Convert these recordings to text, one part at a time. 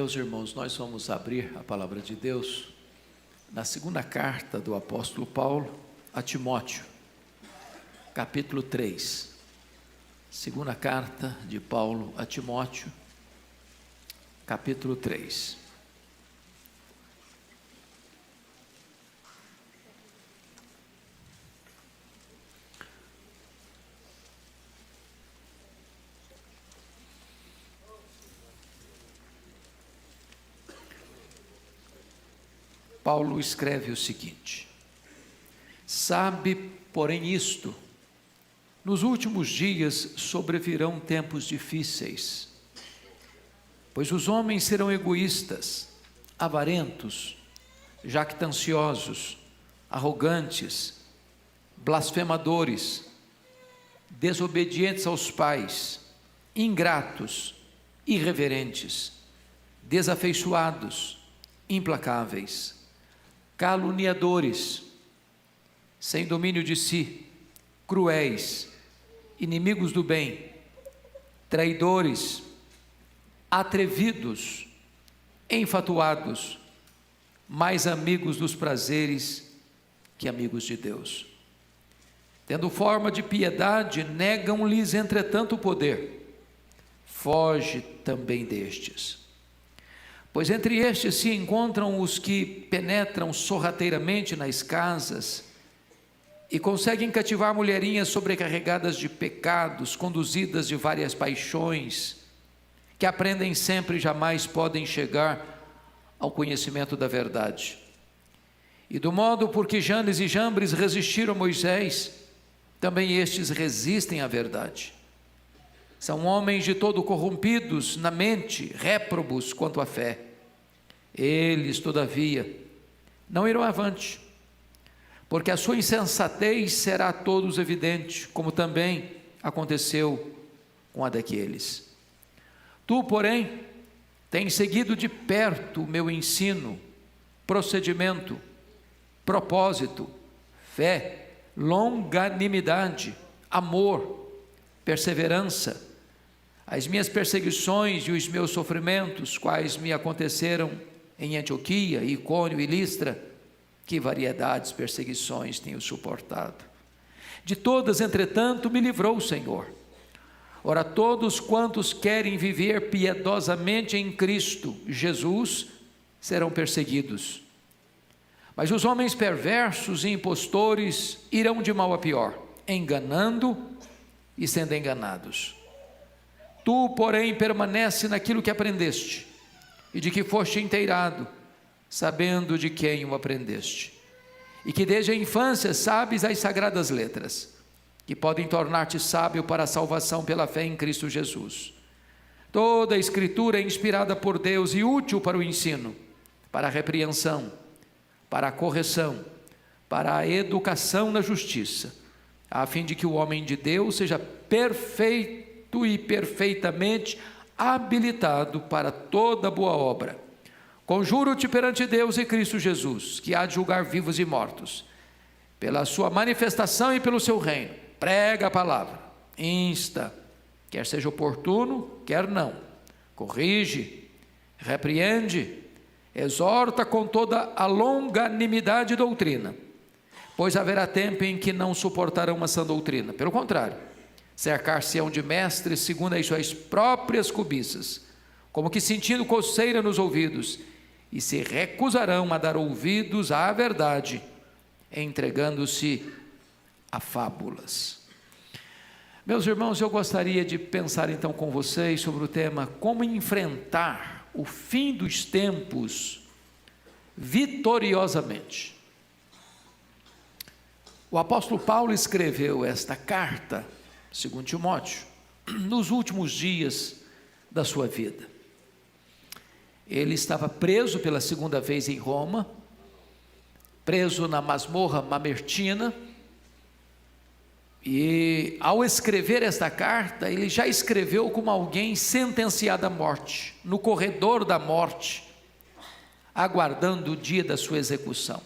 Meus irmãos, nós vamos abrir a palavra de Deus na segunda carta do apóstolo Paulo a Timóteo, capítulo 3. Segunda carta de Paulo a Timóteo, capítulo 3. Paulo escreve o seguinte: sabe, porém, isto: nos últimos dias sobrevirão tempos difíceis, pois os homens serão egoístas, avarentos, jactanciosos, arrogantes, blasfemadores, desobedientes aos pais, ingratos, irreverentes, desafeiçoados, implacáveis, caluniadores, sem domínio de si, cruéis, inimigos do bem, traidores, atrevidos, enfatuados, mais amigos dos prazeres que amigos de Deus. Tendo forma de piedade, negam-lhes entretanto o poder. Foge também destes. Pois entre estes se encontram os que penetram sorrateiramente nas casas e conseguem cativar mulherinhas sobrecarregadas de pecados, conduzidas de várias paixões, que aprendem sempre e jamais podem chegar ao conhecimento da verdade. E do modo por que Janes e Jambres resistiram a Moisés, também estes resistem à verdade. São homens de todo corrompidos na mente, réprobos quanto à fé. Eles, todavia, não irão avante, porque a sua insensatez será a todos evidente, como também aconteceu com a daqueles. Tu, porém, tens seguido de perto o meu ensino, procedimento, propósito, fé, longanimidade, amor, perseverança, as minhas perseguições e os meus sofrimentos, quais me aconteceram em Antioquia, Icônio e Listra. Que variedades de perseguições tenho suportado. De todas, entretanto, me livrou o Senhor. Ora, todos quantos querem viver piedosamente em Cristo Jesus serão perseguidos. Mas os homens perversos e impostores irão de mal a pior, enganando e sendo enganados. Tu, porém, permanece naquilo que aprendeste e de que foste inteirado, sabendo de quem o aprendeste, e que desde a infância sabes as sagradas letras, que podem tornar-te sábio para a salvação pela fé em Cristo Jesus. Toda a Escritura é inspirada por Deus e útil para o ensino, para a repreensão, para a correção, para a educação na justiça, a fim de que o homem de Deus seja perfeito e perfeitamente habilitado para toda boa obra. Conjuro-te perante Deus e Cristo Jesus, que há de julgar vivos e mortos, pela sua manifestação e pelo seu reino. Prega a palavra, insta, quer seja oportuno, quer não, corrige, repreende, exorta com toda a longanimidade e doutrina, pois haverá tempo em que não suportarão uma sã doutrina. Pelo contrário, cercar-se-ão de mestres segundo as suas próprias cobiças, como que sentindo coceira nos ouvidos, e se recusarão a dar ouvidos à verdade, entregando-se a fábulas. Meus irmãos, eu gostaria de pensar então com vocês sobre o tema: como enfrentar o fim dos tempos vitoriosamente. O apóstolo Paulo escreveu esta carta, segundo Timóteo, nos últimos dias da sua vida. Ele estava preso pela segunda vez em Roma, preso na masmorra mamertina, e ao escrever esta carta, ele já escreveu como alguém sentenciado à morte, no corredor da morte, aguardando o dia da sua execução.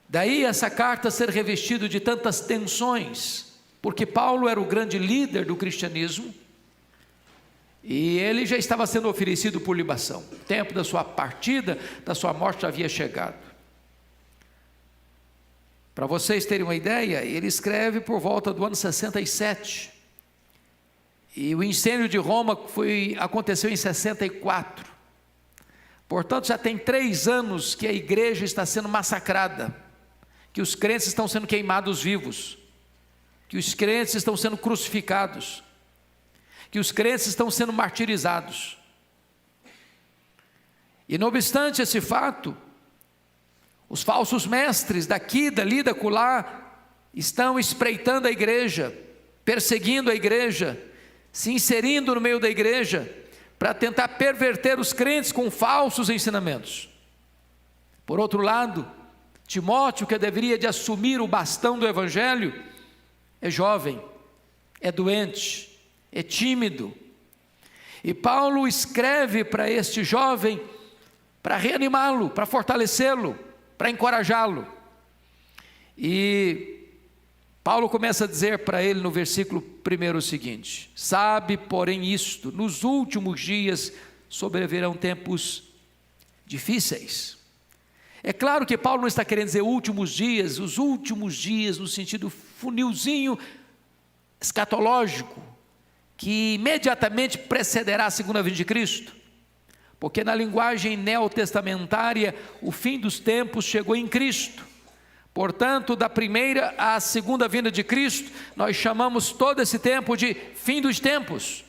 Daí essa carta ser revestida de tantas tensões, porque Paulo era o grande líder do cristianismo, e ele já estava sendo oferecido por libação. O tempo da sua partida, da sua morte já havia chegado. Para vocês terem uma ideia, ele escreve por volta do ano 67, e o incêndio de Roma aconteceu em 64, portanto já tem 3 anos que a igreja está sendo massacrada, que os crentes estão sendo queimados vivos, que os crentes estão sendo crucificados, que os crentes estão sendo martirizados. E não obstante esse fato, os falsos mestres daqui, dali, da acolá, estão espreitando a igreja, perseguindo a igreja, se inserindo no meio da igreja, para tentar perverter os crentes com falsos ensinamentos. Por outro lado, Timóteo, que deveria de assumir o bastão do evangelho, é jovem, é doente, é tímido, e Paulo escreve para este jovem, para reanimá-lo, para fortalecê-lo, para encorajá-lo. E Paulo começa a dizer para ele no versículo 1 o seguinte: sabe, porém, isto, nos últimos dias sobrevirão tempos difíceis. É claro que Paulo não está querendo dizer últimos dias, os últimos dias no sentido funilzinho escatológico, que imediatamente precederá a segunda vinda de Cristo, porque na linguagem neotestamentária, o fim dos tempos chegou em Cristo. Portanto, da primeira à segunda vinda de Cristo, nós chamamos todo esse tempo de fim dos tempos.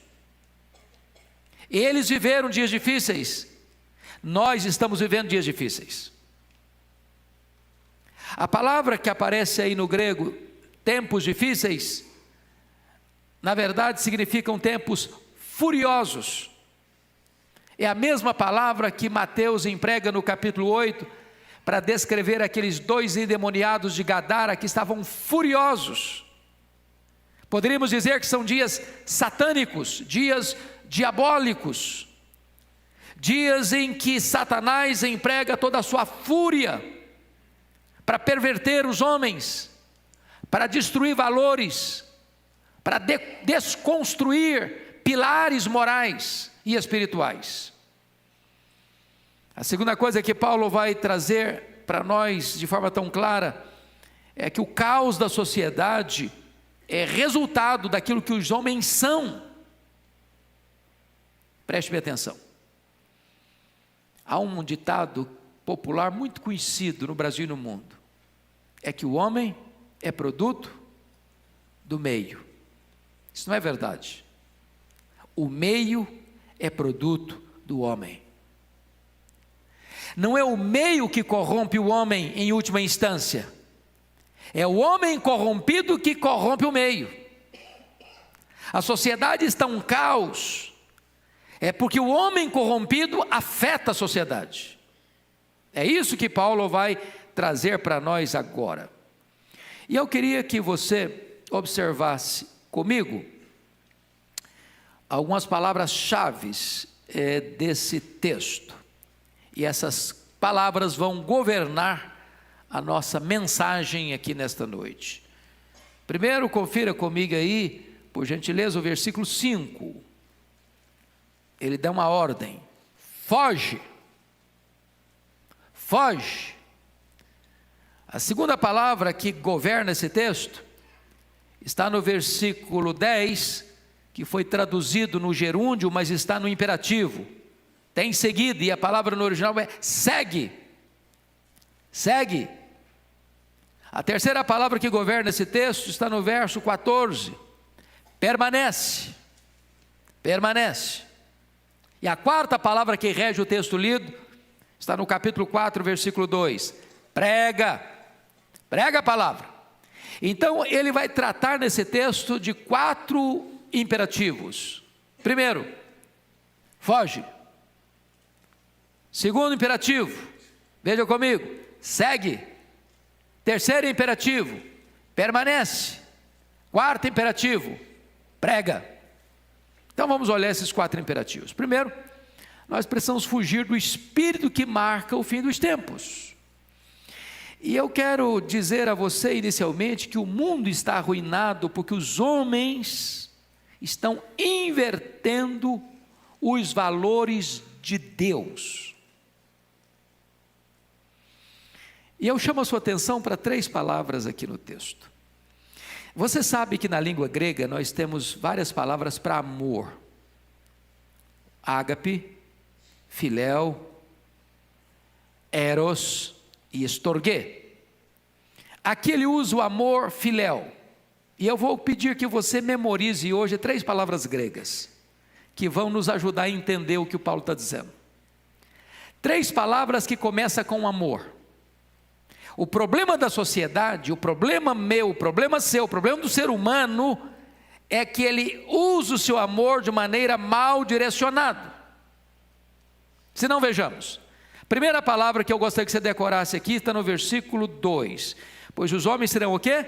Eles viveram dias difíceis, nós estamos vivendo dias difíceis. A palavra que aparece aí no grego, tempos difíceis, na verdade significam tempos furiosos. É a mesma palavra que Mateus emprega no capítulo 8, para descrever aqueles 2 endemoniados de Gadara que estavam furiosos. Poderíamos dizer que são dias satânicos, dias diabólicos, dias em que Satanás emprega toda a sua fúria para perverter os homens, para destruir valores, para desconstruir pilares morais e espirituais. A segunda coisa que Paulo vai trazer para nós de forma tão clara é que o caos da sociedade é resultado daquilo que os homens são. Preste bem atenção. Há um ditado popular muito conhecido no Brasil e no mundo, é que o homem é produto do meio. Isso não é verdade. O meio é produto do homem. Não é o meio que corrompe o homem em última instância, é o homem corrompido que corrompe o meio. A sociedade está um caos, é porque o homem corrompido afeta a sociedade. É isso que Paulo vai trazer para nós agora. E eu queria que você observasse comigo algumas palavras-chave desse texto. E essas palavras vão governar a nossa mensagem aqui nesta noite. Primeiro, confira comigo aí, por gentileza, o versículo 5. Ele dá uma ordem: foge. Foge. A segunda palavra que governa esse texto está no versículo 10, que foi traduzido no gerúndio, mas está no imperativo. Tem seguido, e a palavra no original é segue. Segue. A terceira palavra que governa esse texto está no verso 14. Permanece. Permanece. E a quarta palavra que rege o texto lido está no capítulo 4, versículo 2. Prega. Prega a palavra. Então ele vai tratar nesse texto de 4 imperativos. Primeiro, foge. Segundo imperativo, veja comigo, segue. Terceiro imperativo, permanece. Quarto imperativo, prega. Então vamos olhar esses 4 imperativos. Primeiro, nós precisamos fugir do espírito que marca o fim dos tempos. E eu quero dizer a você inicialmente que o mundo está arruinado porque os homens estão invertendo os valores de Deus. E eu chamo a sua atenção para 3 palavras aqui no texto. Você sabe que na língua grega nós temos várias palavras para amor: ágape, filéu, eros e estorguê. Aqui ele usa o amor filéu. E eu vou pedir que você memorize hoje 3 palavras gregas, que vão nos ajudar a entender o que o Paulo está dizendo. 3 palavras que começam com amor. O problema da sociedade, o problema meu, o problema seu, o problema do ser humano, é que ele usa o seu amor de maneira mal direcionada. Se não, vejamos. Primeira palavra que eu gostaria que você decorasse aqui, está no versículo 2. Pois os homens serão o quê?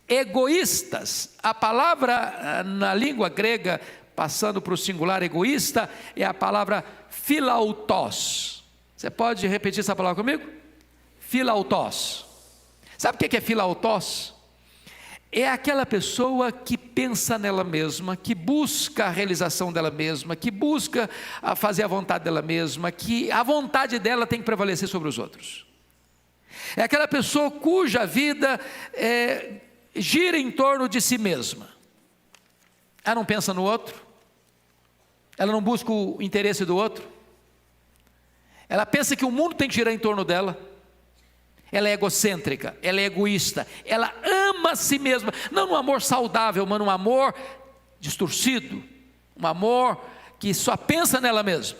Egoístas. A palavra na língua grega, passando para o singular egoísta, é a palavra philautos. Você pode repetir essa palavra comigo? Philautos. Sabe o que é philautos? É aquela pessoa que pensa nela mesma, que busca a realização dela mesma, que busca fazer a vontade dela mesma, que a vontade dela tem que prevalecer sobre os outros. É aquela pessoa cuja vida gira em torno de si mesma. Ela não pensa no outro, ela não busca o interesse do outro, ela pensa que o mundo tem que girar em torno dela. Ela é egocêntrica, ela é egoísta, ela ama a si mesma, não num amor saudável, mas num amor distorcido, um amor que só pensa nela mesma,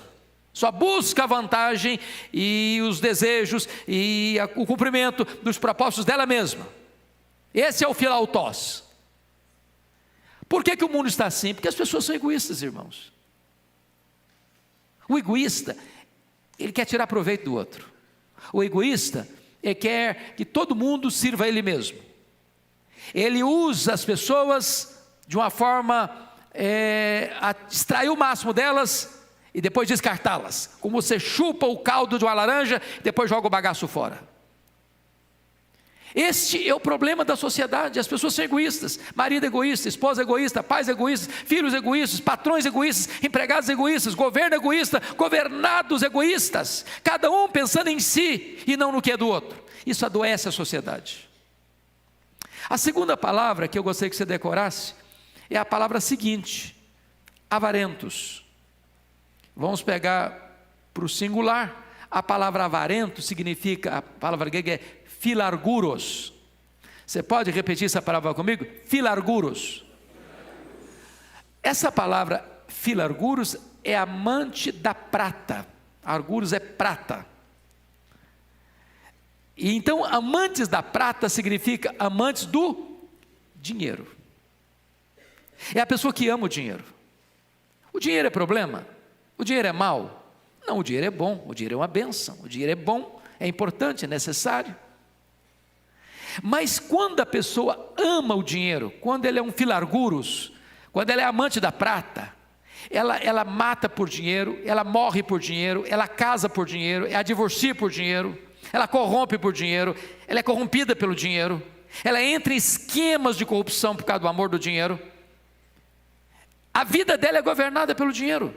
só busca a vantagem e os desejos e o cumprimento dos propósitos dela mesma. Esse é o philautos. Por que o mundo está assim? Porque as pessoas são egoístas, irmãos. O egoísta, ele quer tirar proveito do outro. O egoísta, ele quer que todo mundo sirva a ele mesmo. Ele usa as pessoas de uma forma a extrair o máximo delas e depois descartá-las. Como você chupa o caldo de uma laranja e depois joga o bagaço fora. Este é o problema da sociedade. As pessoas são egoístas. Marido egoísta, esposa egoísta, pais egoístas, filhos egoístas, patrões egoístas, empregados egoístas, governo egoísta, governados egoístas, cada um pensando em si e não no que é do outro. Isso adoece a sociedade. A segunda palavra que eu gostaria que você decorasse é a palavra seguinte: avarentos. Vamos pegar para o singular. A palavra avarento significa, a palavra grega é filarguros. Você pode repetir essa palavra comigo? Filarguros. Essa palavra filarguros é amante da prata. Arguros é prata. E então amantes da prata significa amantes do dinheiro. É a pessoa que ama o dinheiro. O dinheiro é problema? O dinheiro é mau? Não, o dinheiro é bom, o dinheiro é uma bênção, o dinheiro é bom, é importante, é necessário. Mas quando a pessoa ama o dinheiro, quando ele é um filarguros, quando ela é amante da prata, ela mata por dinheiro, ela morre por dinheiro, ela casa por dinheiro, ela divorcia por dinheiro, ela corrompe por dinheiro, ela é corrompida pelo dinheiro, ela entra em esquemas de corrupção por causa do amor do dinheiro. A vida dela é governada pelo dinheiro.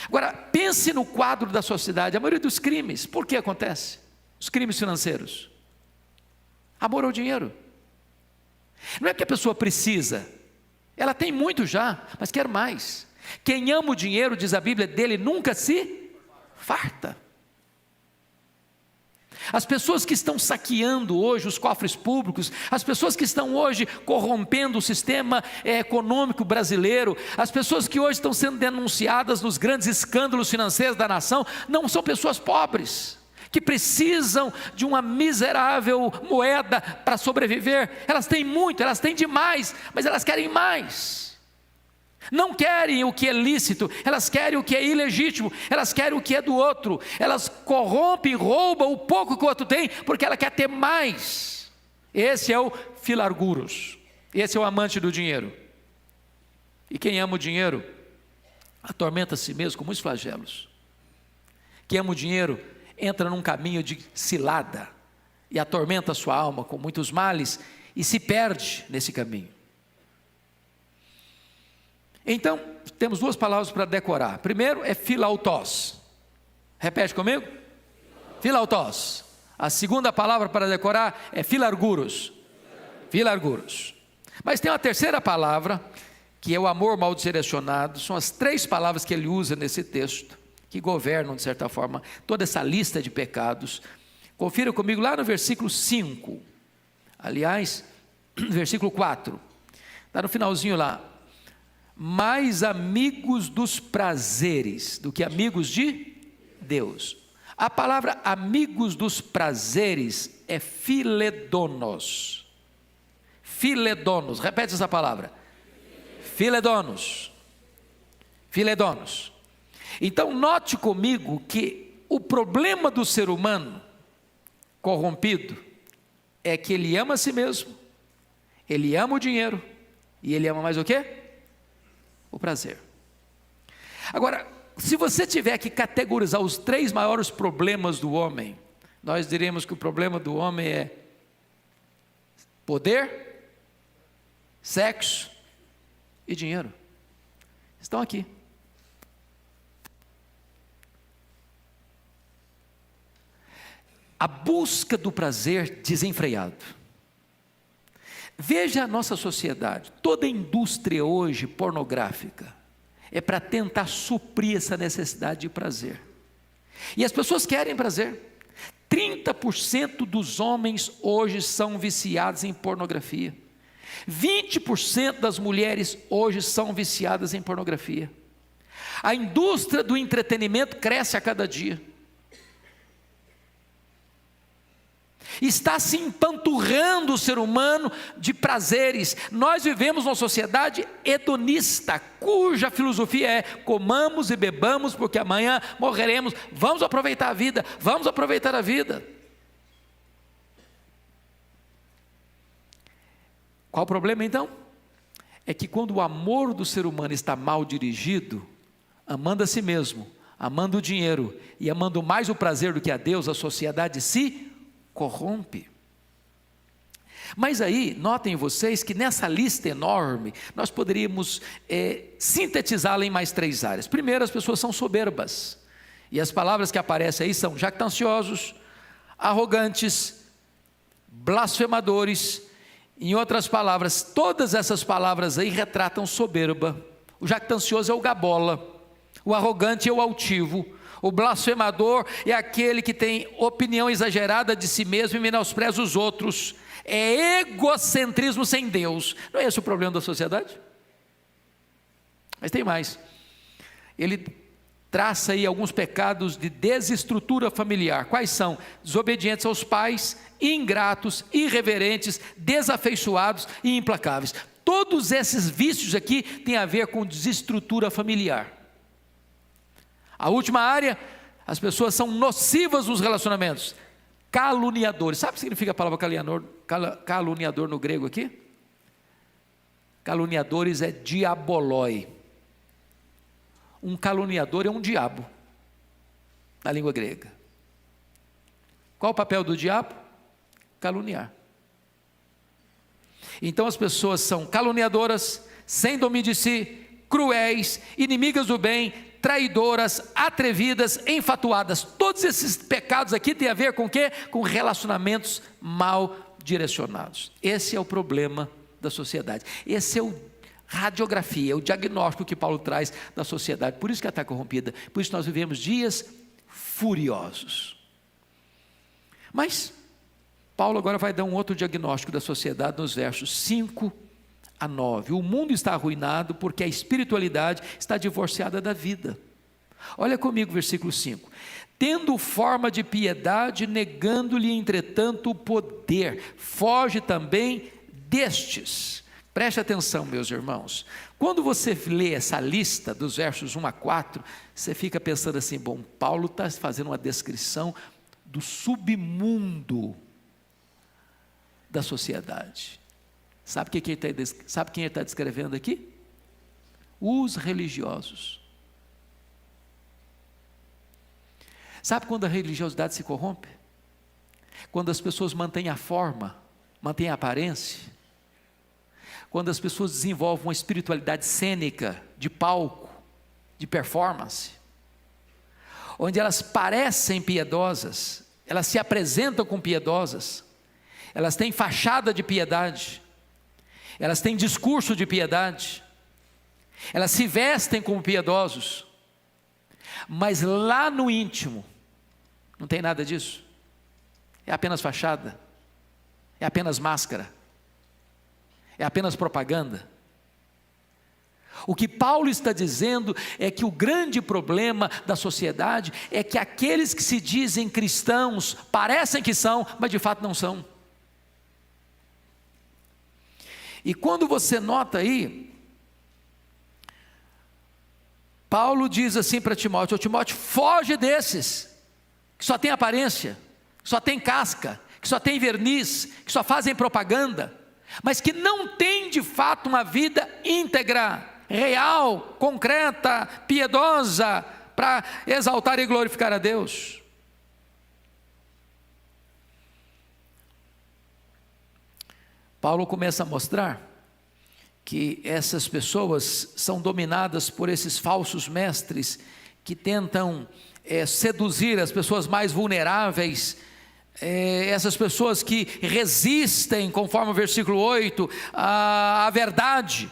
Agora, pense no quadro da sociedade. A maioria dos crimes, por que acontece? Os crimes financeiros. Amor ao dinheiro. Não é que a pessoa precisa, ela tem muito já, mas quer mais. Quem ama o dinheiro, diz a Bíblia, dele nunca se farta. As pessoas que estão saqueando hoje os cofres públicos, as pessoas que estão hoje corrompendo o sistema econômico brasileiro, as pessoas que hoje estão sendo denunciadas nos grandes escândalos financeiros da nação, não são pessoas pobres, que precisam de uma miserável moeda para sobreviver. Elas têm muito, elas têm demais, mas elas querem mais. Não querem o que é lícito, elas querem o que é ilegítimo, elas querem o que é do outro, elas corrompem, roubam o pouco que o outro tem, porque ela quer ter mais. Esse é o filarguros, esse é o amante do dinheiro. E quem ama o dinheiro, atormenta a si mesmo com muitos flagelos. Quem ama o dinheiro, entra num caminho de cilada, e atormenta a sua alma com muitos males, e se perde nesse caminho. Então, temos duas palavras para decorar. Primeiro é philautos. Repete comigo. Philautos. A segunda palavra para decorar é philarguros. Philarguros. Mas tem uma terceira palavra, que é o amor mal direcionado. São as três palavras que ele usa nesse texto, que governam, de certa forma, toda essa lista de pecados. Confira comigo lá no versículo 5. Aliás, versículo 4. Está no finalzinho lá. Mais amigos dos prazeres do que amigos de Deus. A palavra amigos dos prazeres é filedonos. Filedonos, repete essa palavra. Filedonos. Filedonos. Então note comigo que o problema do ser humano corrompido é que ele ama a si mesmo, ele ama o dinheiro e ele ama mais o quê? O prazer. Agora, se você tiver que categorizar os três maiores problemas do homem, nós diremos que o problema do homem é poder, sexo e dinheiro. Estão aqui. A busca do prazer desenfreado. Veja a nossa sociedade, toda a indústria hoje pornográfica é para tentar suprir essa necessidade de prazer. E as pessoas querem prazer. 30% dos homens hoje são viciados em pornografia. 20% das mulheres hoje são viciadas em pornografia. A indústria do entretenimento cresce a cada dia. Está se empanturrando o ser humano de prazeres. Nós vivemos numa sociedade hedonista, cuja filosofia é: comamos e bebamos, porque amanhã morreremos. Vamos aproveitar a vida, vamos aproveitar a vida. Qual o problema então? É que quando o amor do ser humano está mal dirigido, amando a si mesmo, amando o dinheiro e amando mais o prazer do que a Deus, a sociedade se corrompe. Mas aí, notem vocês que nessa lista enorme, nós poderíamos sintetizá-la em mais três áreas. Primeiro, as pessoas são soberbas, e as palavras que aparecem aí são jactanciosos, arrogantes, blasfemadores. Em outras palavras, todas essas palavras aí retratam soberba. O jactancioso é o gabola, o arrogante é o altivo, o blasfemador é aquele que tem opinião exagerada de si mesmo e menospreza os outros. É egocentrismo sem Deus. Não é esse o problema da sociedade? Mas tem mais. Ele traça aí alguns pecados de desestrutura familiar. Quais são? Desobedientes aos pais, ingratos, irreverentes, desafeiçoados e implacáveis. Todos esses vícios aqui têm a ver com desestrutura familiar. A última área, as pessoas são nocivas nos relacionamentos. Caluniadores. Sabe o que significa a palavra caluniador no grego aqui? Caluniadores é diaboloi. Um caluniador é um diabo, na língua grega. Qual o papel do diabo? Caluniar. Então as pessoas são caluniadoras, sem domínio de si, cruéis, inimigas do bem, traidoras, atrevidas, enfatuadas. Todos esses pecados aqui têm a ver com o quê? Com relacionamentos mal direcionados. Esse é o problema da sociedade. Esse é o radiografia, o diagnóstico que Paulo traz da sociedade. Por isso que ela está corrompida. Por isso nós vivemos dias furiosos. Mas Paulo agora vai dar um outro diagnóstico da sociedade nos versos 5 a 9. O mundo está arruinado porque a espiritualidade está divorciada da vida. Olha comigo o versículo 5. Tendo forma de piedade, negando-lhe entretanto o poder, foge também destes. Preste atenção, meus irmãos. Quando você lê essa lista dos versos 1 a 4, você fica pensando assim: bom, Paulo está fazendo uma descrição do submundo da sociedade. Sabe quem ele está descrevendo aqui? Os religiosos. Sabe quando a religiosidade se corrompe? Quando as pessoas mantêm a forma, mantêm a aparência. quando as pessoas desenvolvem uma espiritualidade cênica, de palco, de performance, onde elas parecem piedosas, elas se apresentam como piedosas, elas têm fachada de piedade, elas têm discurso de piedade, elas se vestem como piedosos, mas lá no íntimo, não tem nada disso, é apenas fachada, é apenas máscara, é apenas propaganda. O que Paulo está dizendo é que o grande problema da sociedade é que aqueles que se dizem cristãos, parecem que são, mas de fato não são. E quando você nota aí, Paulo diz assim para Timóteo: Timóteo, foge desses, que só tem aparência, que só tem casca, que só tem verniz, que só fazem propaganda, mas que não tem de fato uma vida íntegra, real, concreta, piedosa, para exaltar e glorificar a Deus. Paulo começa a mostrar que essas pessoas são dominadas por esses falsos mestres que tentam seduzir as pessoas mais vulneráveis, essas pessoas que resistem, conforme o versículo 8, à verdade.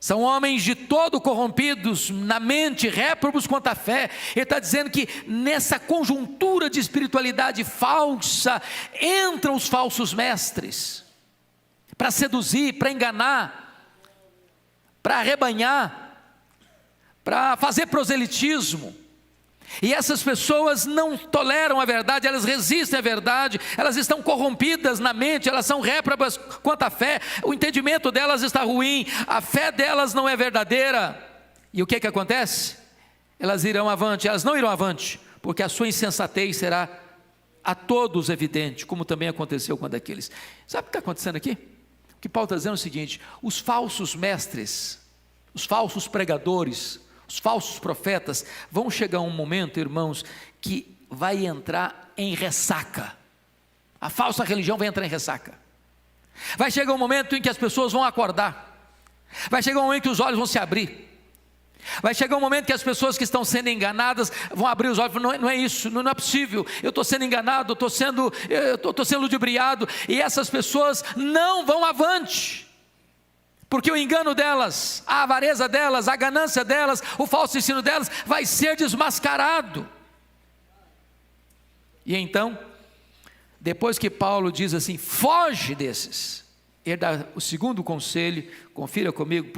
São homens de todo corrompidos na mente, réprobos quanto à fé. Ele está dizendo que nessa conjuntura de espiritualidade falsa, entram os falsos mestres, para seduzir, para enganar, para arrebanhar, para fazer proselitismo. E essas pessoas não toleram a verdade, elas resistem à verdade, elas estão corrompidas na mente, elas são réprobas quanto à fé, o entendimento delas está ruim, a fé delas não é verdadeira. E o que acontece? Elas irão avante, elas não irão avante, porque a sua insensatez será a todos evidente, como também aconteceu com aqueles. Sabe o que está acontecendo aqui? O que Paulo está dizendo é o seguinte: os falsos mestres, os falsos pregadores, os falsos profetas, vão chegar um momento, irmãos, que vai entrar em ressaca. A falsa religião vai entrar em ressaca. Vai chegar um momento em que as pessoas vão acordar. Vai chegar um momento que os olhos vão se abrir. Vai chegar um momento que as pessoas que estão sendo enganadas vão abrir os olhos e falar: não é isso, não é possível, eu estou sendo enganado, eu estou sendo ludibriado. E essas pessoas não vão avante, porque o engano delas, a avareza delas, a ganância delas, o falso ensino delas vai ser desmascarado. E então, depois que Paulo diz assim: foge desses, ele dá o segundo conselho. Confira comigo,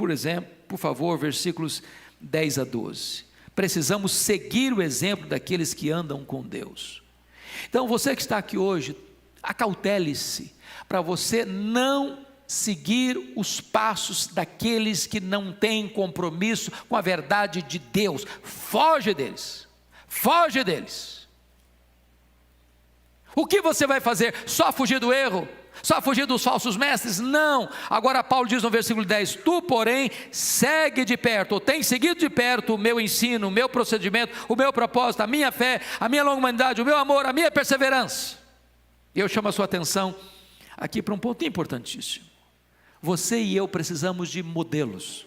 por favor, versículos 10 a 12. Precisamos seguir o exemplo daqueles que andam com Deus. Então você que está aqui hoje, acautele-se para você não seguir os passos daqueles que não têm compromisso com a verdade de Deus. Foge deles, foge deles. O que você vai fazer? Só fugir do erro? Só fugir dos falsos mestres? Não. Agora Paulo diz no versículo 10: tu porém segue de perto, ou tem seguido de perto o meu ensino, o meu procedimento, o meu propósito, a minha fé, a minha longanimidade, o meu amor, a minha perseverança. E eu chamo a sua atenção aqui para um ponto importantíssimo. Você e eu precisamos de modelos,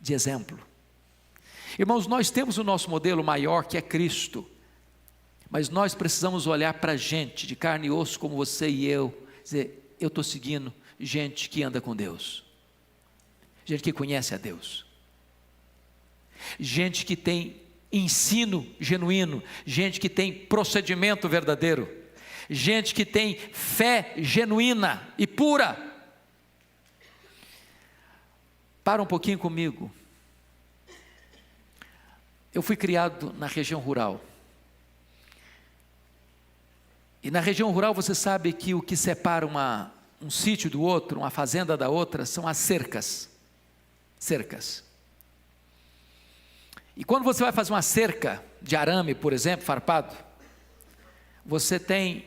de exemplo. Irmãos, nós temos o nosso modelo maior, que é Cristo, mas nós precisamos olhar para gente de carne e osso como você e eu, dizer: eu estou seguindo gente que anda com Deus, gente que conhece a Deus, gente que tem ensino genuíno, gente que tem procedimento verdadeiro, gente que tem fé genuína e pura. Para um pouquinho comigo. Eu fui criado na região rural. E na região rural você sabe que o que separa um sítio do outro, uma fazenda da outra, são as cercas. Cercas. E quando você vai fazer uma cerca de arame, por exemplo, farpado, você tem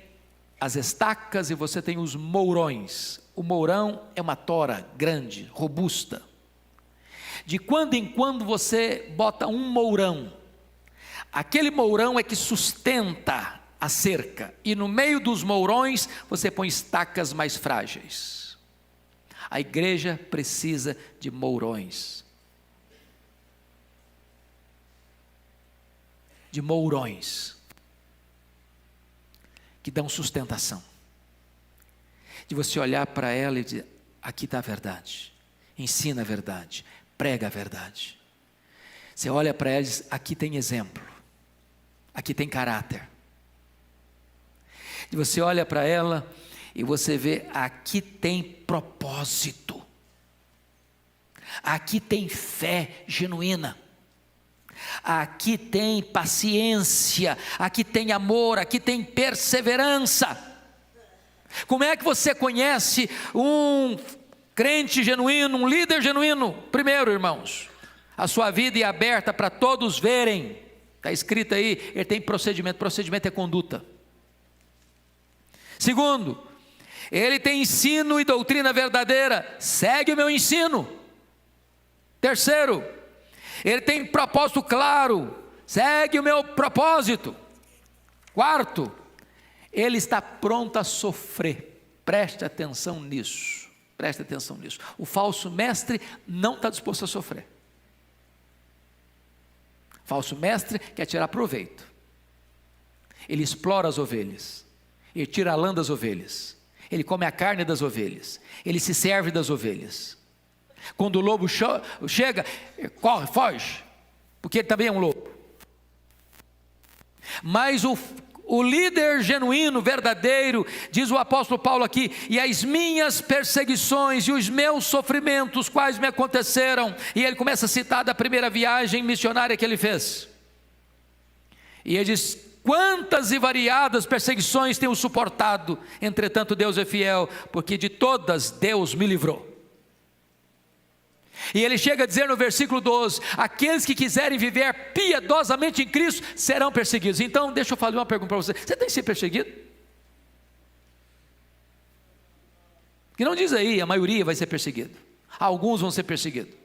as estacas e você tem os mourões. O mourão é uma tora grande, robusta. De quando em quando você bota um mourão. Aquele mourão é que sustenta a cerca, e no meio dos mourões você põe estacas mais frágeis. A igreja precisa de mourões. De mourões que dão sustentação. De você olhar para ela e dizer: aqui está a verdade, ensina a verdade, prega a verdade. Você olha para ela e diz: aqui tem exemplo, aqui tem caráter. E você olha para ela e você vê: aqui tem propósito, aqui tem fé genuína, aqui tem paciência, aqui tem amor, aqui tem perseverança. Como é que você conhece um crente genuíno, um líder genuíno? Primeiro, irmãos, a sua vida é aberta para todos verem. Está escrito aí, ele tem procedimento. Procedimento é conduta. Segundo, ele tem ensino e doutrina verdadeira. Segue o meu ensino. Terceiro, ele tem propósito claro. Segue o meu propósito. Quarto, ele está pronto a sofrer. Preste atenção nisso. Preste atenção nisso. O falso mestre não está disposto a sofrer. Falso mestre quer tirar proveito. Ele explora as ovelhas. Ele tira a lã das ovelhas. Ele come a carne das ovelhas. Ele se serve das ovelhas. Quando o lobo chega, corre, foge, porque ele também é um lobo. Mas o líder genuíno, verdadeiro, diz o apóstolo Paulo aqui: e as minhas perseguições e os meus sofrimentos, quais me aconteceram. E ele começa a citar da primeira viagem missionária que ele fez. E ele diz: quantas e variadas perseguições tenho suportado, entretanto Deus é fiel, porque de todas Deus me livrou. E ele chega a dizer no versículo 12: aqueles que quiserem viver piedosamente em Cristo serão perseguidos. Então deixa eu fazer uma pergunta para você: você tem sido perseguido? Que não diz aí, a maioria vai ser perseguido, alguns vão ser perseguidos.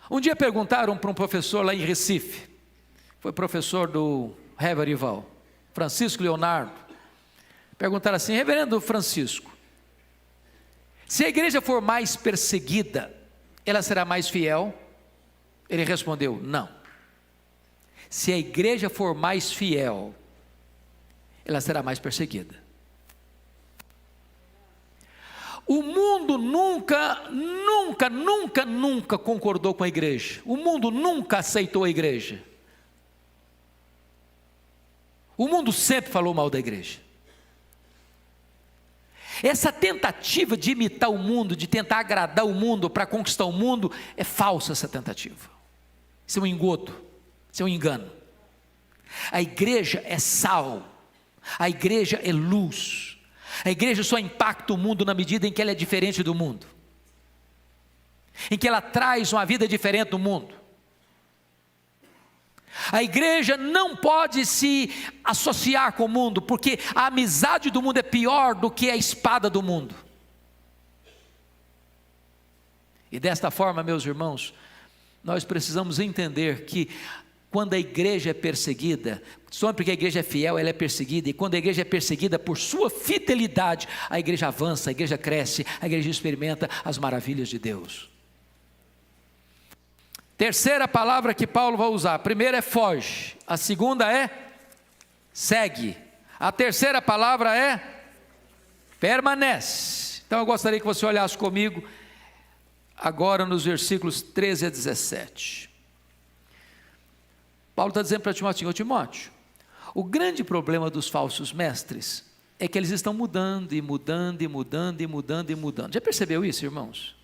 Um dia perguntaram para um professor lá em Recife, foi professor do Reverendo Rival, Francisco Leonardo. Perguntaram assim: reverendo Francisco, se a igreja for mais perseguida, ela será mais fiel? Ele respondeu: não. Se a igreja for mais fiel, ela será mais perseguida. O mundo nunca concordou com a igreja. O mundo nunca aceitou a igreja. O mundo sempre falou mal da igreja. Essa tentativa de imitar o mundo, de tentar agradar o mundo para conquistar o mundo, é falsa essa tentativa. Isso é um engodo, isso é um engano. A igreja é sal, a igreja é luz. A igreja só impacta o mundo na medida em que ela é diferente do mundo, em que ela traz uma vida diferente do mundo. A igreja não pode se associar com o mundo, porque a amizade do mundo é pior do que a espada do mundo. E desta forma, meus irmãos, nós precisamos entender que quando a igreja é perseguida, só porque a igreja é fiel, ela é perseguida, e quando a igreja é perseguida por sua fidelidade, a igreja avança, a igreja cresce, a igreja experimenta as maravilhas de Deus. Terceira palavra que Paulo vai usar: a primeira é foge, a segunda é segue, a terceira palavra é permanece. Então eu gostaria que você olhasse comigo agora nos versículos 13 a 17. Paulo está dizendo para Timóteo: Timóteo, o grande problema dos falsos mestres é que eles estão mudando e mudando e mudando e mudando e mudando. Já percebeu isso, irmãos?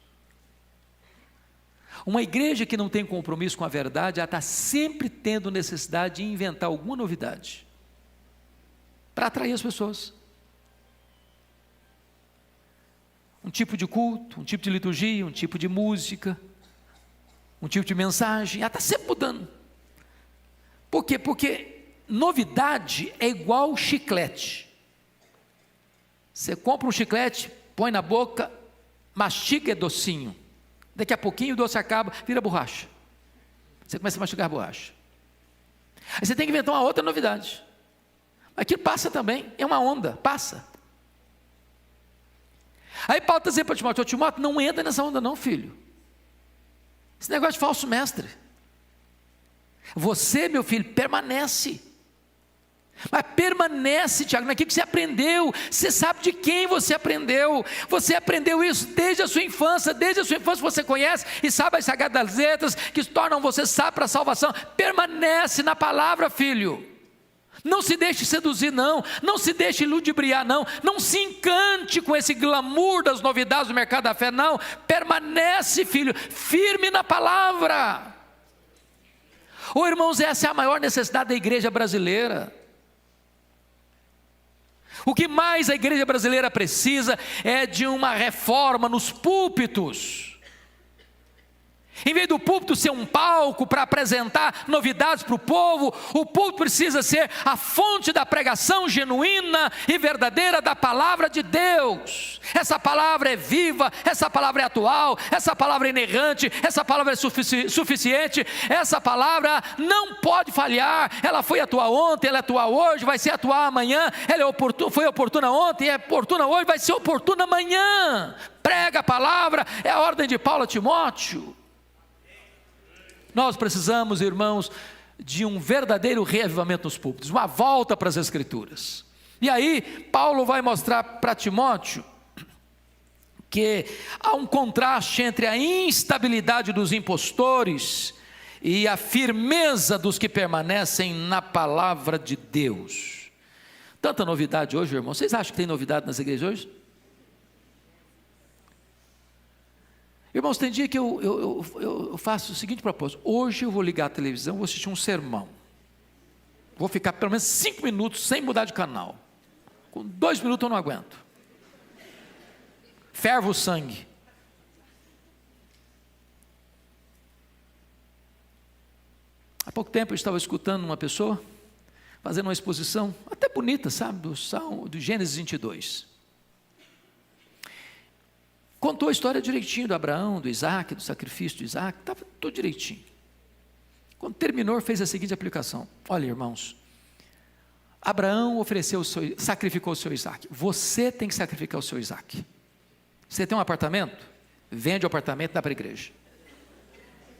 Uma igreja que não tem compromisso com a verdade, ela está sempre tendo necessidade de inventar alguma novidade para atrair as pessoas. Um tipo de culto, um tipo de liturgia, um tipo de música, um tipo de mensagem, ela está sempre mudando. Por quê? Porque novidade é igual chiclete. Você compra um chiclete, põe na boca, mastiga, é docinho. Daqui a pouquinho o doce acaba, vira borracha. Você começa a mastigar a borracha. Aí você tem que inventar uma outra novidade. Aquilo passa também, é uma onda, passa. Aí Paulo está dizendo para Timóteo: Timóteo, não entra nessa onda não, filho. Esse negócio de falso mestre. Você, meu filho, permanece. Mas permanece, Tiago, naquilo que você aprendeu. Você sabe de quem você aprendeu. Você aprendeu isso desde a sua infância. Desde a sua infância você conhece e sabe as sagradas letras que tornam você sábio para a salvação. Permanece na palavra, filho. Não se deixe seduzir não. Não se deixe ludibriar não. Não se encante com esse glamour das novidades do mercado da fé não. Permanece, filho, firme na palavra. Oh, irmãos, essa é a maior necessidade da igreja brasileira. O que mais a igreja brasileira precisa é de uma reforma nos púlpitos. Em vez do púlpito ser um palco para apresentar novidades para o povo, o púlpito precisa ser a fonte da pregação genuína e verdadeira da palavra de Deus. Essa palavra é viva, essa palavra é atual, essa palavra é inerrante, essa palavra é suficiente, essa palavra não pode falhar. Ela foi atual ontem, ela é atual hoje, vai ser atual amanhã, ela foi oportuna ontem, é oportuna hoje, vai ser oportuna amanhã. Prega a palavra, é a ordem de Paulo a Timóteo. Nós precisamos, irmãos, de um verdadeiro reavivamento nos púlpitos, uma volta para as Escrituras. E aí, Paulo vai mostrar para Timóteo que há um contraste entre a instabilidade dos impostores e a firmeza dos que permanecem na palavra de Deus. Tanta novidade hoje, irmãos. Vocês acham que tem novidade nas igrejas hoje? Irmãos, tem dia que eu faço o seguinte propósito: hoje eu vou ligar a televisão, vou assistir um sermão, vou ficar pelo menos 5 minutos sem mudar de canal, com 2 minutos eu não aguento, fervo o sangue. Há pouco tempo eu estava escutando uma pessoa fazendo uma exposição, até bonita, sabe, do Gênesis 22, contou a história direitinho do Abraão, do Isaac, do sacrifício de Isaac, estava tudo direitinho. Quando terminou, fez a seguinte aplicação: olha, irmãos, Abraão sacrificou o seu Isaac, você tem que sacrificar o seu Isaac. Você tem um apartamento? Vende o apartamento e dá para a igreja.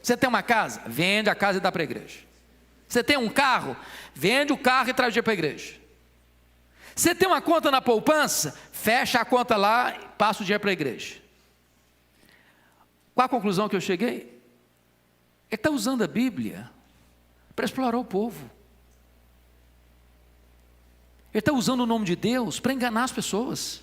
Você tem uma casa? Vende a casa e dá para a igreja. Você tem um carro? Vende o carro e traz o dinheiro para a igreja. Você tem uma conta na poupança? Fecha a conta lá e passa o dinheiro para a igreja. Qual a conclusão que eu cheguei? Ele está usando a Bíblia para explorar o povo. Ele está usando o nome de Deus para enganar as pessoas.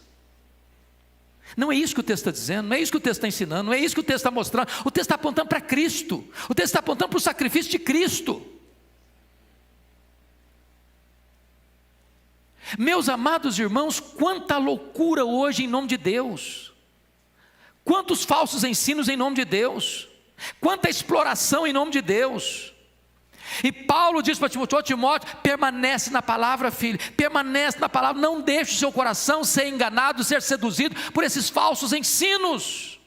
Não é isso que o texto está dizendo, não é isso que o texto está ensinando, não é isso que o texto está mostrando. O texto está apontando para Cristo, o texto está apontando para o sacrifício de Cristo. Meus amados irmãos, quanta loucura hoje em nome de Deus. Quantos falsos ensinos em nome de Deus, quanta exploração em nome de Deus. E Paulo diz para Timóteo: permanece na palavra, filho, permanece na palavra, não deixe o seu coração ser enganado, ser seduzido por esses falsos ensinos.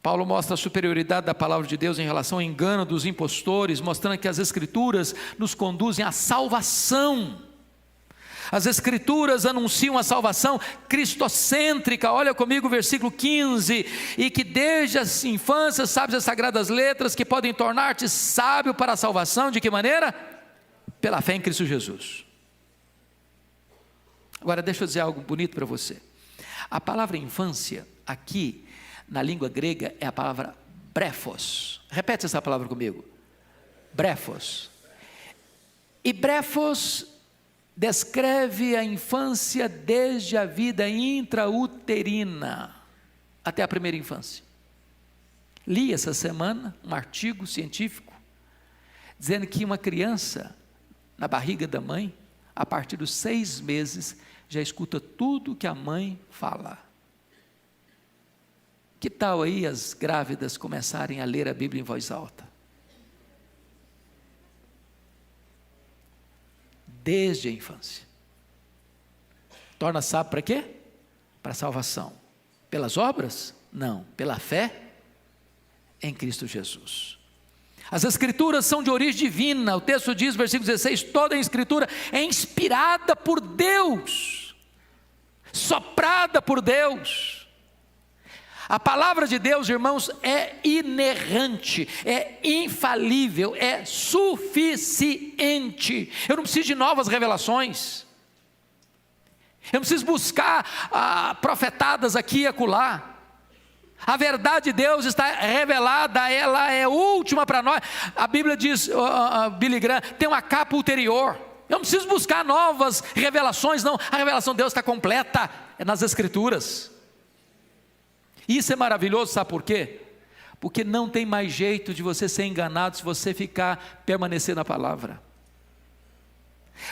Paulo mostra a superioridade da palavra de Deus em relação ao engano dos impostores, mostrando que as Escrituras nos conduzem à salvação. As Escrituras anunciam a salvação cristocêntrica. Olha comigo o versículo 15: e que desde a infância sabes as sagradas letras que podem tornar-te sábio para a salvação. De que maneira? Pela fé em Cristo Jesus. Agora deixa eu dizer algo bonito para você. A palavra infância aqui na língua grega é a palavra brefos. Repete essa palavra comigo: brefos. E brefos descreve a infância desde a vida intrauterina até a primeira infância. Li essa semana um artigo científico dizendo que uma criança na barriga da mãe, a partir dos 6 meses, já escuta tudo que a mãe fala. Que tal aí as grávidas começarem a ler a Bíblia em voz alta? Desde a infância. Torna sábio para quê? Para a salvação. Pelas obras? Não. Pela fé em Cristo Jesus. As escrituras são de origem divina. O texto diz, versículo 16, toda a escritura é inspirada por Deus, soprada por Deus. A palavra de Deus, irmãos, é inerrante, é infalível, é suficiente. Eu não preciso de novas revelações. Eu não preciso buscar profetadas aqui e acolá. A verdade de Deus está revelada, ela é última para nós. A Bíblia diz, Billy Graham, tem uma capa ulterior. Eu não preciso buscar novas revelações, não. A revelação de Deus está completa, é nas Escrituras. Isso é maravilhoso, sabe por quê? Porque não tem mais jeito de você ser enganado se você permanecer na palavra.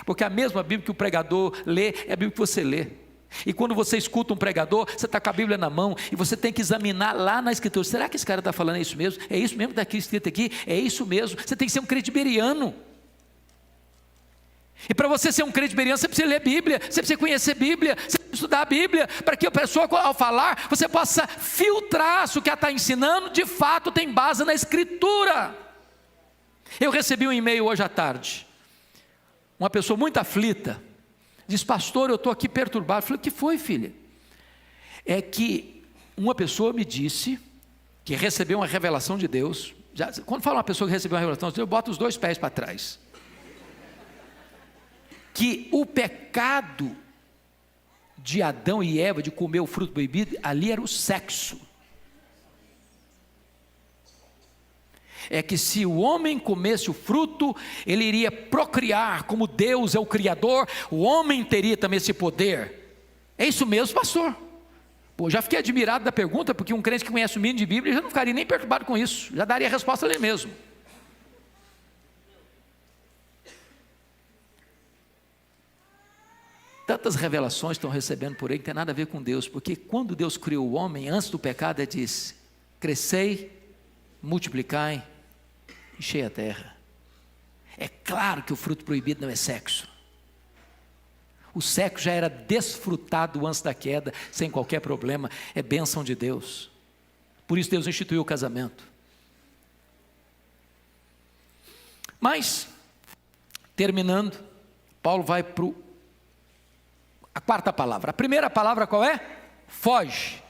Porque a mesma Bíblia que o pregador lê, é a Bíblia que você lê. E quando você escuta um pregador, você está com a Bíblia na mão, e você tem que examinar lá na Escritura, será que esse cara está falando isso mesmo? É isso mesmo que está escrito aqui? É isso mesmo? Você tem que ser um crente beriano. E para você ser um crente beriano, você precisa ler Bíblia, você precisa conhecer Bíblia, você precisa estudar a Bíblia, para que a pessoa, ao falar, você possa filtrar se o que ela está ensinando, de fato tem base na Escritura. Eu recebi um e-mail hoje à tarde, uma pessoa muito aflita, diz, pastor, eu estou aqui perturbado. Eu falei, o que foi, filha? É que uma pessoa me disse, que recebeu uma revelação de Deus, quando fala uma pessoa que recebeu uma revelação de Deus, eu boto os dois pés para trás, que o pecado de Adão e Eva de comer o fruto proibido, ali era o sexo. É que se o homem comesse o fruto, ele iria procriar, como Deus é o Criador, o homem teria também esse poder. É isso mesmo, pastor? Pô, já fiquei admirado da pergunta, porque um crente que conhece o mínimo de Bíblia, já não ficaria nem perturbado com isso, já daria a resposta ali mesmo. Tantas revelações estão recebendo por aí que não tem nada a ver com Deus, porque quando Deus criou o homem, antes do pecado, ele disse, crescei, multiplicai, enchei a terra. É claro que o fruto proibido não é sexo. O sexo já era desfrutado antes da queda, sem qualquer problema, é bênção de Deus. Por isso Deus instituiu o casamento. Mas, terminando, Paulo vai para a quarta palavra. A primeira palavra qual é? Foge.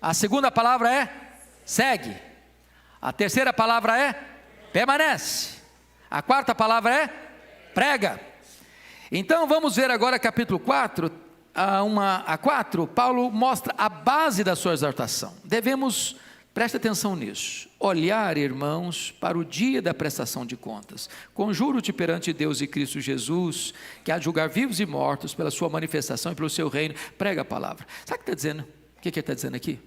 A segunda palavra é? Segue. A terceira palavra é? Permanece. A quarta palavra é? Prega. Então vamos ver agora capítulo 4, a 4, Paulo mostra a base da sua exortação. Devemos, preste atenção nisso, olhar, irmãos, para o dia da prestação de contas. Conjuro-te perante Deus e Cristo Jesus, que há de julgar vivos e mortos pela sua manifestação e pelo seu reino. Prega a palavra. Sabe o que está dizendo? O que ele está dizendo aqui?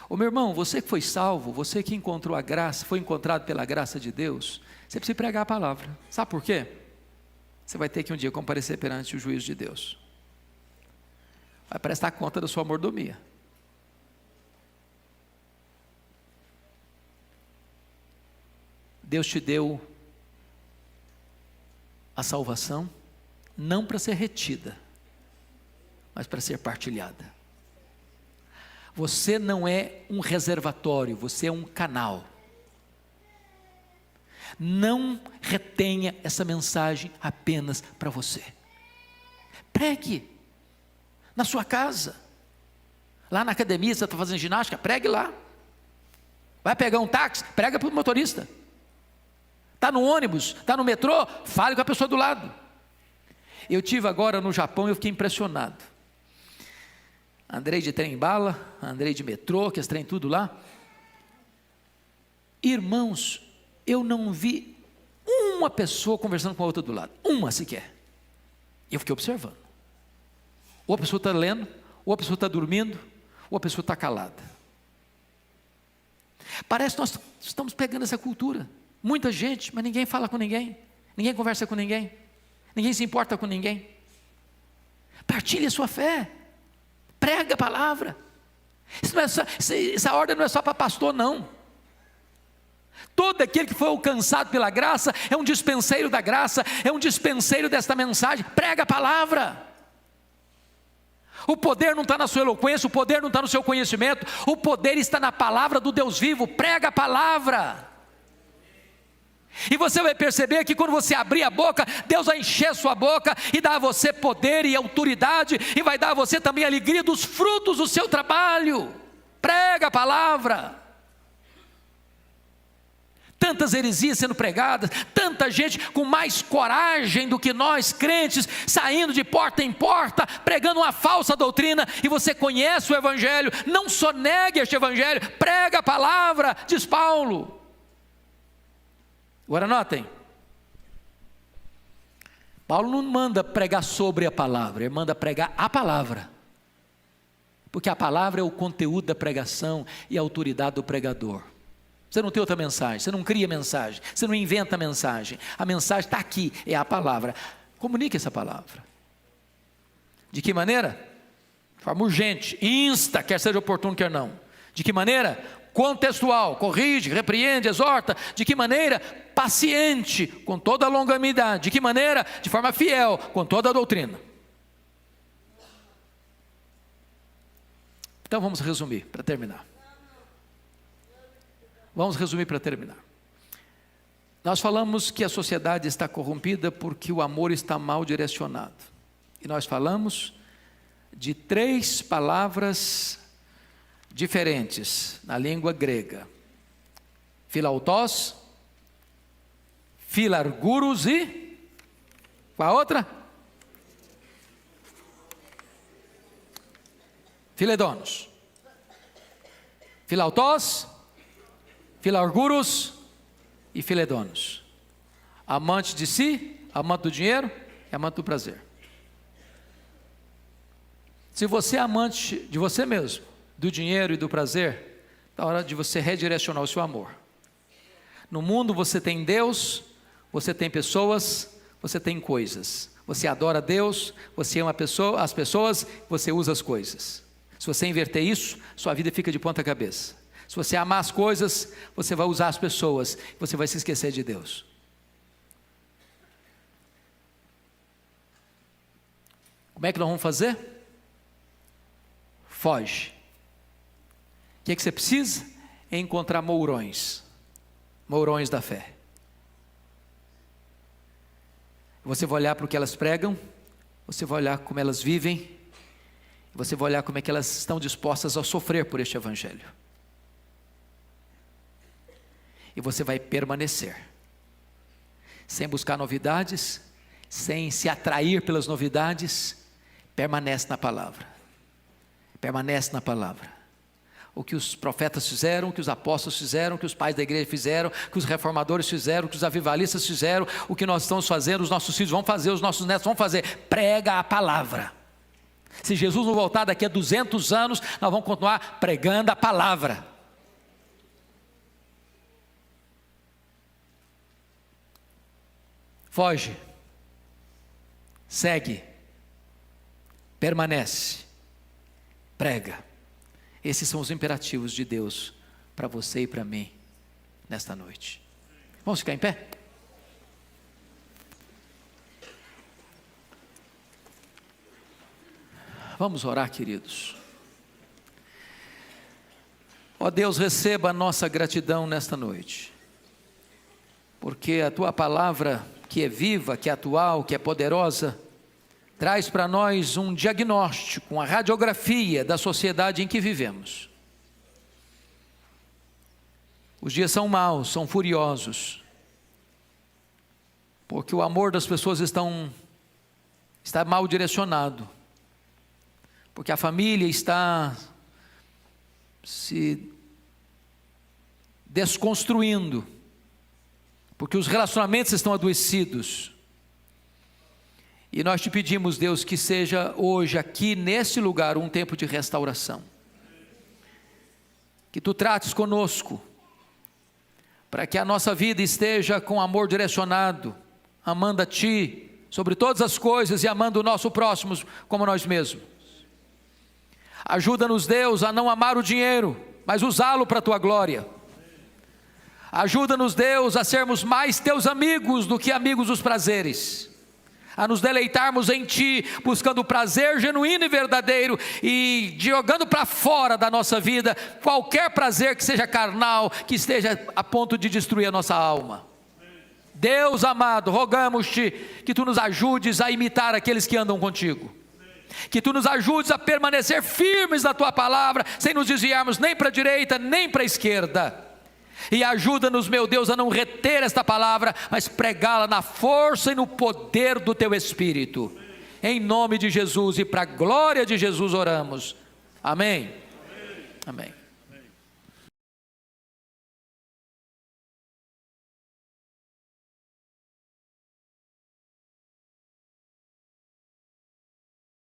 Ô meu irmão, você que foi salvo, você que encontrou a graça, foi encontrado pela graça de Deus, você precisa pregar a palavra. Sabe por quê? Você vai ter que um dia comparecer perante o juízo de Deus. Vai prestar conta da sua mordomia. Deus te deu a salvação, não para ser retida, mas para ser partilhada. Você não é um reservatório, você é um canal. Não retenha essa mensagem apenas para você. Pregue na sua casa, lá na academia, você está fazendo ginástica, pregue lá. Vai pegar um táxi, prega para o motorista. Está no ônibus, está no metrô, fale com a pessoa do lado. Eu tive agora no Japão e eu fiquei impressionado. Andei de trem-bala, andei de metrô, que esse trem tudo lá. Irmãos, eu não vi uma pessoa conversando com a outra do lado, uma sequer. Eu fiquei observando. Ou a pessoa está lendo, ou a pessoa está dormindo, ou a pessoa está calada. Parece que nós estamos pegando essa cultura. Muita gente, mas ninguém fala com ninguém, ninguém conversa com ninguém, ninguém se importa com ninguém. Partilhe a sua fé, prega a palavra. Isso não é só, essa ordem não é só para pastor, não. Todo aquele que foi alcançado pela graça é um dispenseiro da graça, é um dispenseiro desta mensagem. Prega a palavra. O poder não está na sua eloquência, o poder não está no seu conhecimento, o poder está na palavra do Deus vivo. Prega a palavra. E você vai perceber que quando você abrir a boca, Deus vai encher sua boca e dar a você poder e autoridade, e vai dar a você também a alegria dos frutos do seu trabalho. Prega a palavra. Tantas heresias sendo pregadas, tanta gente com mais coragem do que nós crentes, saindo de porta em porta, pregando uma falsa doutrina, e você conhece o Evangelho, não só negue este Evangelho, prega a palavra, diz Paulo. Agora notem, Paulo não manda pregar sobre a palavra, ele manda pregar a palavra, porque a palavra é o conteúdo da pregação e a autoridade do pregador. Você não tem outra mensagem, você não cria mensagem, você não inventa mensagem, a mensagem está aqui, é a palavra. Comunique essa palavra. De que maneira? De forma urgente, insta, quer seja oportuno, quer não. De que maneira? Contextual, corrige, repreende, exorta. De que maneira? Paciente, com toda a longanimidade. De que maneira? De forma fiel, com toda a doutrina. Então vamos resumir, para terminar. Vamos resumir para terminar. Nós falamos que a sociedade está corrompida porque o amor está mal direcionado. E nós falamos de 3 palavras diferentes na língua grega: philautos, philarguros e qual a outra? Filedonos. Philautos, philarguros e filedonos. Amante de si, amante do dinheiro e amante do prazer. Se você é amante de você mesmo, do dinheiro e do prazer, é hora de você redirecionar o seu amor. No mundo você tem Deus, você tem pessoas, você tem coisas. Você adora Deus, você ama as pessoas, você usa as coisas. Se você inverter isso, sua vida fica de ponta cabeça. Se você amar as coisas, você vai usar as pessoas, você vai se esquecer de Deus. Como é que nós vamos fazer? Foge. O que é que você precisa? É encontrar mourões da fé. Você vai olhar para o que elas pregam, você vai olhar como elas vivem, você vai olhar como é que elas estão dispostas a sofrer por este Evangelho. E você vai permanecer, sem buscar novidades, sem se atrair pelas novidades, permanece na palavra, o que os profetas fizeram, o que os apóstolos fizeram, o que os pais da igreja fizeram, o que os reformadores fizeram, o que os avivalistas fizeram, o que nós estamos fazendo, os nossos filhos vão fazer, os nossos netos vão fazer, prega a palavra. Se Jesus não voltar daqui a 200 anos, nós vamos continuar pregando a palavra. Foge, segue, permanece, prega. Esses são os imperativos de Deus para você e para mim nesta noite. Vamos ficar em pé? Vamos orar, queridos. Ó Deus, receba a nossa gratidão nesta noite, porque a Tua palavra, que é viva, que é atual, que é poderosa, traz para nós um diagnóstico, uma radiografia da sociedade em que vivemos. Os dias são maus, são furiosos, porque o amor das pessoas está mal direcionado, porque a família está se desconstruindo, porque os relacionamentos estão adoecidos. E nós te pedimos, Deus, que seja hoje aqui nesse lugar um tempo de restauração, que Tu trates conosco, para que a nossa vida esteja com amor direcionado, amando a Ti sobre todas as coisas e amando o nosso próximo como nós mesmos. Ajuda-nos, Deus, a não amar o dinheiro, mas usá-lo para a Tua glória. Ajuda-nos, Deus, a sermos mais Teus amigos do que amigos dos prazeres, a nos deleitarmos em Ti, buscando o prazer genuíno e verdadeiro, e jogando para fora da nossa vida qualquer prazer que seja carnal, que esteja a ponto de destruir a nossa alma. Deus amado, rogamos-te que tu nos ajudes a imitar aqueles que andam contigo, que tu nos ajudes a permanecer firmes na tua palavra, sem nos desviarmos nem para a direita, nem para a esquerda, e ajuda-nos, meu Deus, a não reter esta palavra, mas pregá-la na força e no poder do teu Espírito, em nome de Jesus e para a glória de Jesus oramos, amém. Amém.